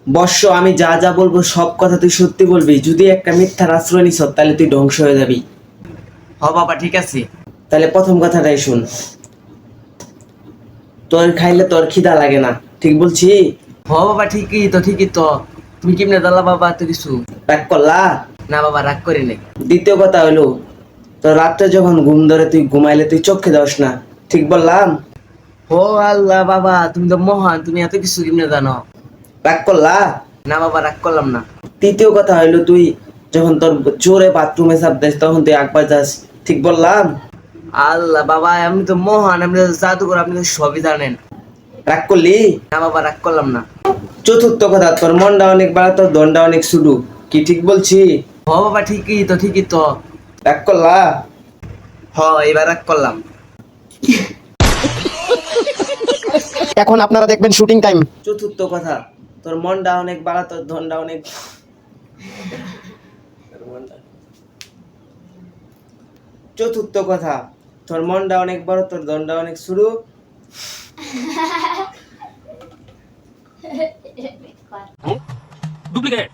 বর্ষ, আমি যা যা বলবো সব কথা তুই সত্যি বলবি। যদি একটা মিথ্যার আশ্রয় নিস তাহলে তুই ধ্বংস হয়ে যাবি। হ বাবা ঠিক আছে। তাহলে প্রথম কথাটাই শুন। তোর খাইলে তোর খিদা লাগে না, ঠিক বলছি? হ বাবা ঠিকই তো। তুমি কেমনে দালা বাবা তো কিছু? রাগ করলা? না বাবা রাগ করি নাই। দ্বিতীয় কথা হইলো, তোর রাত্রে যখন ঘুম ধরে তুই ঘুমাইলে তুই চোখে দাস না, ঠিক বললাম? ও আল্লাহ বাবা তুমি তো মহান, তুমি এত কিছু কেমনে জানো? রাগ করলা? না বাবা রাগ করলাম না। তৃতীয় কথা হইলো, তুই যখন তোর জোরে বাথরুমে চাপ দেস তখন তুই একবার যাস, ঠিক বললাম? আল্লাহ বাবা আমি তো মহান, আপনি তো জাদুকর, আপনি তো সবই জানেন। রাগ করলি? না বাবা রাগ করলাম না। চতুর্থ কথা, তোর মনটা অনেক বাড়া, তোর দনটা অনেক শুরু, কি ঠিক বলছি? হ বাবা ঠিকই তো। রাগ করলা? হ এবার রাগ করলাম। এখন আপনারা দেখবেন শুটিং টাইম। চতুর্থ কথা, তোর মনটা অনেক বাড়া, তোর ধনটা অনেক। চতুর্থ কথা, তোর মনটা অনেক বড়, তোর ধনটা অনেক শুরু। ডুপ্লিকেট